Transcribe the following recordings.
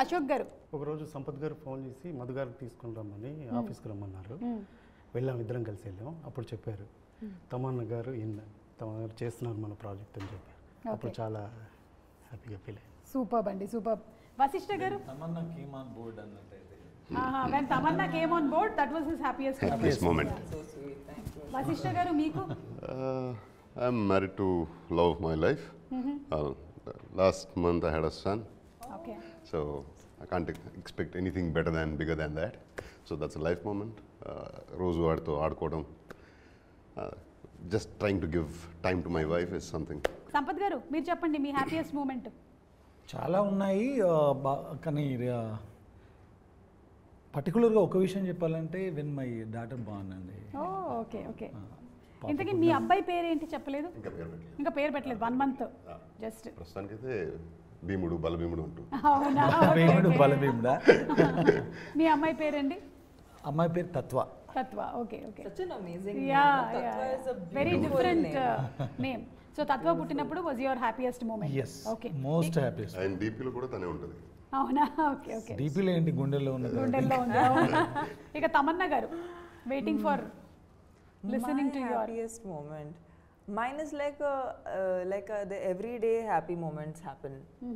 అశోక్ గారు ఒకరోజు సంపత్ గారు ఫోన్ చేసి మధు గారికి తీసుకుని రమ్మని ఆఫీస్కి రమ్మన్నారు. వెళ్ళాం, ఇద్దరం కలిసి వెళ్ళాం. అప్పుడు చెప్పారు తమన్నా గారు తమన్నా గారు చేస్తున్నారు మన ప్రాజెక్ట్ అని చెప్పారు. అప్పుడు చాలా హ్యాపీగా ఫీల్ అయ్యాను. సూపర్ అండి, super. Vasishta garu Tamanna came on board అన్నట్టయితే when Tamanna came on board, that was his happiest moment. So sweet. Thank you. Vashishta garu మీకు I'm married to love of my life. Last month I had a son, okay so I can't expect anything better than bigger than that. So that's a life moment. Rose వాడితో ఆడుకోవడం, just trying to give time to my wife is something. Sampath గారు మీరు చెప్పండి మీ happiest moment. చాలా ఉన్నాయి, కానీ పర్టికులర్గా ఒక విషయం చెప్పాలంటే వెన్ మై డాటర్ బాన్ అండి. Okay okay. ఇంతకీ మీ అబ్బాయి పేరు ఏంటి చెప్పలేదు? ఇంకా పేరు పెట్టలేదు. 1 month జస్ట్. ప్రస్తుతానికైతే భీముడు బలభీముడు అంటూ. అవునా? భీముడు బలభీముడా. మీ అమ్మాయి పేరండి? అమ్మాయి పేరు తత్వ. తత్వ. Okay okay. Such an amazing Yeah, name. Tattva is a very beautiful different name. name. So తత్వ పుట్టినప్పుడు was your happiest moment? Yes, okay. Most happiest. ఆయన డీపీలో కూడా తనే ఉంటుంది. అవునా? Okay okay. డీపీలో ఏంటి, గుండెల్లో ఉన్నది. గుండెల్లో ఉంది. అవునా? ఇక తమన్నా గారు waiting for listening to My your happiest moment. Mine is like the everyday happy moments happen.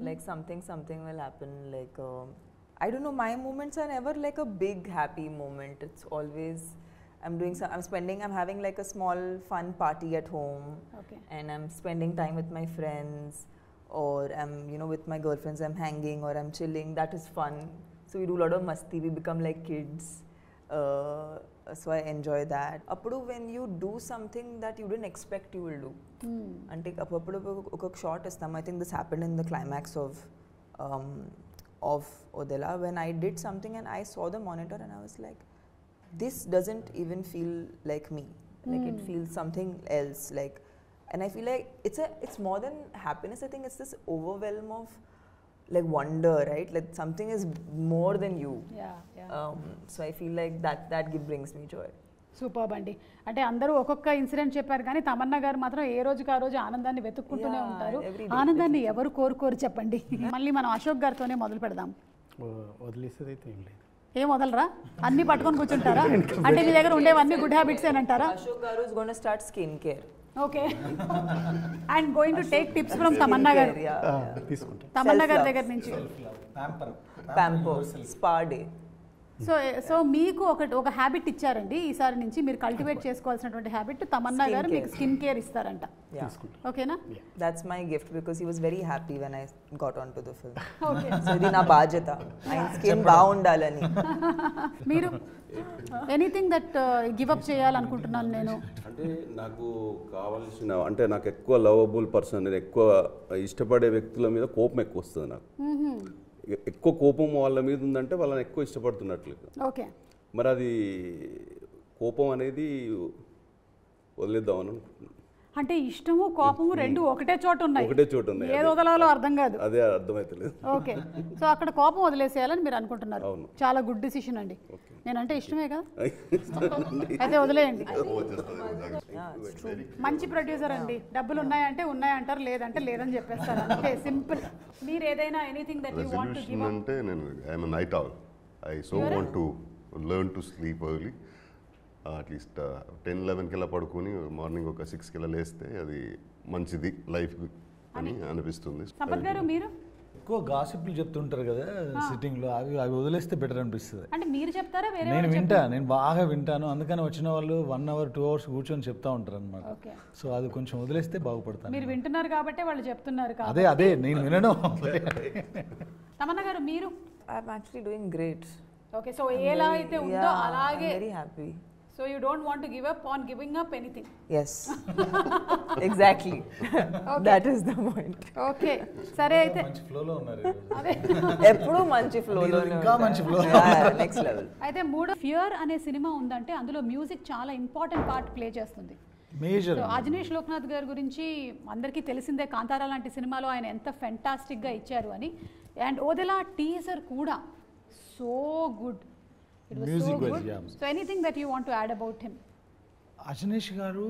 Like something will happen. Like I don't know. My moments are never like a big happy moment. It's always I'm having like a small fun party at home. Okay. And I'm spending time with my friends, or I'm with my girlfriends. I'm hanging or I'm chilling. That is fun. So we do a lot of masti. We become like kids. So I enjoy that. Appudu when you do something that you didn't expect you will do. Ante appudu oka shot istam. I think this happened in the climax of Odela when I did something and I saw the monitor and I was like, this doesn't even feel like me. Like it feels something else. Like, and I feel like it's more than happiness. I think it's this overwhelm of like wonder, right? Like something is more than you. yeah. So I feel like that brings me joy. Super అండి. అంటే అందరూ ఒక్కొక్క incident చెప్పారు కానీ తమన్నా గారు మాత్రం ఏ రోజుకి ఆ రోజు ఆనందాన్ని వెతుక్కుంటూనే ఉంటారు. ఆనందాన్ని ఎవరు కోరుకోరు చెప్పండి. మళ్ళీ మనం అశోక్ గారితోనే మొదలు పెడదాం. వదిలేసేది అయితే ఏం లేదు. ఏం వదలరా? అన్ని పట్టుకొని కూర్చుంటారా? అంటే మీ దగ్గర ఉండేవన్నీ గుడ్ హ్యాబిట్స్ ఏనంటారా? Ashok Garu is going to start skincare. Okay. And going to take tips from Tamanna garu. తీసుకుంటాం. తమన్నా గారి దగ్గర నుంచి Pamper, spa day. సో మీకు ఒక హ్యాబిట్ ఇచ్చారండి ఈసారి నుంచి మీరు కల్టివేట్ చేసుకోవాల్సినటువంటి హ్యాబిట్. తమన్నా గారు మీకు స్కిన్ కేర్ ఇస్తారంట. ఓకేనా? That's my gift because he was very happy when I got onto the film. Okay. So ఇది నా బాధ్యత. ఆయన స్కిన్ బాగుండాలని. మీరు ఎనీథింగ్ దట్ గివ్ అప్ చేయాలనుకుంటున్నాను నేను. అంటే నాకు కావాల్సిన, అంటే నాకు ఎక్కువ లవబుల్ పర్సన్, నేను ఎక్కువ ఇష్టపడే వ్యక్తుల మీద కోపం ఎక్కువ వస్తుంది నాకు. ఎక్కువ కోపం వాళ్ళ మీద ఉందంటే వాళ్ళని ఎక్కువ ఇష్టపడుతున్నట్లు. ఓకే. మరి అది కోపం అనేది వదిలేద్దామని అనుకుంటున్నాను. అంటే ఇష్టము కోపము రెండు ఒకటే చోట ఉన్నాయి. ఏది వదలాలో అర్థం కాదు. అదే అర్థమైతలేదు. ఓకే. సో అక్కడ కోపం వదిలేసేయాలని మీరు అనుకుంటున్నారు. చాలా గుడ్ డిసిషన్ అండి. నేనంటే ఇష్టమే కదా, అయితే వదిలేయండి. మంచి ప్రొడ్యూసర్ అండి. డబ్బులు ఉన్నాయంటే ఉన్నాయంటారు, లేదంటే లేదని చెప్పేస్తారు. అంతే, సింపుల్. మీరు ఏదైనా anything that you want to give up? అంటే నేను I'm a night all. I so want to learn to sleep early. At least 10-11 కిలా పడుకుని మార్నింగ్ ఒక 6 కిలా లేస్తే అది మంచిది లైఫ్ అని అనిపిస్తుంది. సంపత్ గారు మీరు ఎక్కువ గాసిప్లు చెప్తుంటారు కదా సిట్టింగ్లో, అవి వదిలేస్తే బెటర్ అనిపిస్తుంది. అంటే మీరు చెప్తారా? వేరే నేను బాగా వింటాను, అందుకని వచ్చిన వాళ్ళు 1 hour 2 hours కూర్చొని చెప్తా ఉంటారు అనమాట. సో అది కొంచెం వదిలేస్తే బాగుపడతాను. మీరు వింటున్నారు కాబట్టి వాళ్ళు చెప్తున్నారు. అదే నేను వినడం. తమన్నా గారు మీరు? I'm actually doing great. Okay. So ఎలా అయితే ఉందో అలాగే. I'm very happy. So you don't want to give up on giving up anything? Yes. Exactly. Okay. That is the point. Okay. సరే అయితే మంచి ఫ్లోలో ఉన్నారు. అదే ఎప్పుడు మంచి ఫ్లోలో, ఇంకా మంచి ఫ్లో, నెక్స్ట్ లెవెల్. అయితే ఫియర్ అనే సినిమా ఉందంటే అందులో మ్యూజిక్ చాలా ఇంపార్టెంట్ పార్ట్ ప్లే చేస్తుంది. మేజర్. అజనీష్ లోక్నాథ్ గారి గురించి అందరికీ తెలిసిందే, కాంతారా లాంటి సినిమాలో ఆయన ఎంత ఫెంటాస్టిక్గా ఇచ్చారు అని. అండ్ ఓదెలా టీజర్ కూడా so good. Music was, yeah. So anything that you want to add about him? Ajaneesh గారు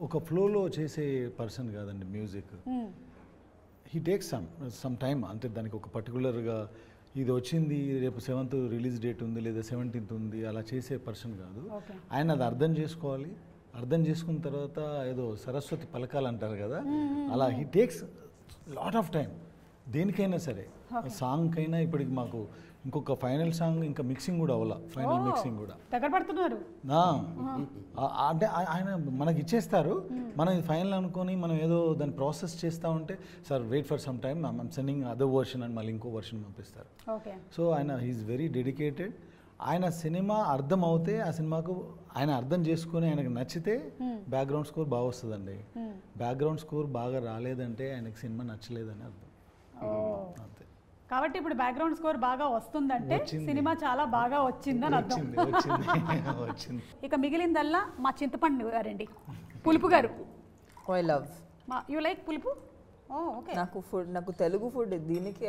ఒక ఫ్లోలో చేసే పర్సన్ కాదండి music. He takes some time. అంటే దానికి ఒక పర్టికులర్గా ఇది వచ్చింది రేపు 7th రిలీజ్ డేట్ ఉంది లేదా 17th ఉంది అలా చేసే పర్సన్ కాదు. ఆయన అది అర్థం చేసుకోవాలి. అర్థం చేసుకున్న తర్వాత ఏదో సరస్వతి పలకాలు అంటారు కదా, అలా he takes lot of time. దేనికైనా సరే, సాంగ్కైనా ఇప్పటికి మాకు ఇంకొక ఫైనల్ సాంగ్ ఇంకా మిక్సింగ్ కూడా అవ్వాల, ఫైనల్ మిక్సింగ్ కూడా దగ్గర పడుతున్నారు. అంటే ఆయన మనకి ఇచ్చేస్తారు, మనం ఇది ఫైనల్ అనుకొని మనం ఏదో దాన్ని ప్రాసెస్ చేస్తూ ఉంటే sir wait for some time I'm sending other version అని మళ్ళీ ఇంకో వర్షన్ పంపిస్తారు. సో ఆయన హీఈస్ వెరీ డెడికేటెడ్. ఆయన సినిమా అర్థం అవుతే ఆ సినిమాకు ఆయన అర్థం చేసుకుని ఆయనకు నచ్చితే బ్యాక్గ్రౌండ్ స్కోర్ బాగా వస్తుందండి. బ్యాక్గ్రౌండ్ స్కోర్ బాగా రాలేదంటే ఆయనకు సినిమా నచ్చలేదని అర్థం. అంతే. కాబట్టి ఇప్పుడు బ్యాక్గ్రౌండ్ స్కోర్ బాగా వస్తుందంటే సినిమా చాలా బాగా వచ్చిందని అర్థం. వచ్చింది. ఇక మిగిలిందల్లా మా చింతపండు గారండి, పులుపు గారు. I love. యూ లైక్ పులుపు? ఓకే. నాకు తెలుగు ఫుడ్ దీనికి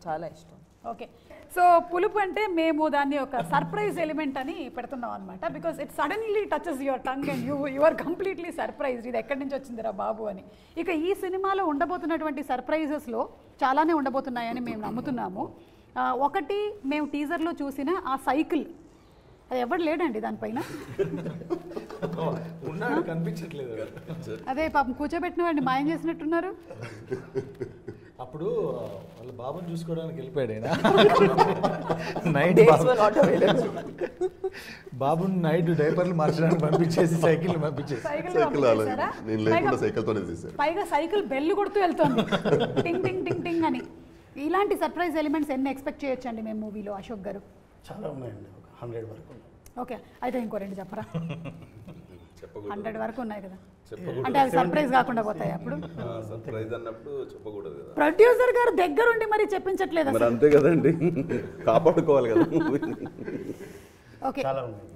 చాలా ఇష్టం. ఓకే. సో పులుపు అంటే మేము దాన్ని ఒక సర్ప్రైజ్ ఎలిమెంట్ అని పెడుతున్నాం అనమాట. Because it suddenly touches your tongue and you are completely surprised, ఇది ఎక్కడి నుంచి వచ్చిందిరా బాబు అని. ఇక ఈ సినిమాలో ఉండబోతున్నటువంటి సర్ప్రైజెస్లో చాలానే ఉండబోతున్నాయని మేము నమ్ముతున్నాము. ఒకటి, మేము టీజర్లో చూసిన ఆ సైకిల్, అది ఎవరు లేడండి దానిపైన, కనిపించట్లేదు. అదే పాపం కూర్చోబెట్టిన వాడిని మాయం చేసినట్టున్నారు. అప్పుడు వాళ్ళ బాబుని చూసుకోవడానికి వెళ్ళిపోయాడు బాబుని నైట్ డైపర్లు మార్చడానికి పంపించేసి సైకిల్ పైగా సైకిల్ బెల్లు కొడుతూ వెళ్తుంది టింగ్ టింగ్ టింగ్ టింగ్ అని. ఇలాంటి సర్ప్రైజ్ ఎలిమెంట్స్ ఎన్ని ఎక్స్పెక్ట్ చేయొచ్చండి మేము మూవీలో అశోక్ గారు? చాలా ఉన్నాయండి, 100 వరకు. ఓకే, అయితే ఇంకో 2 చెప్పరా? 100 వరకు ఉన్నాయి కదా, అంటే అవి సర్ప్రైజ్ కాకుండా పోతాయి. అప్పుడు సర్ప్రైజ్ అన్నప్పుడు చెప్పకూడదు కదా. ప్రొడ్యూసర్ గారు దగ్గరుండి మరి చెప్పించట్లేదు. అంతే కదండి, కాపాడుకోవాలి కదా. ఓకే, చాలా ఉన్నాయి.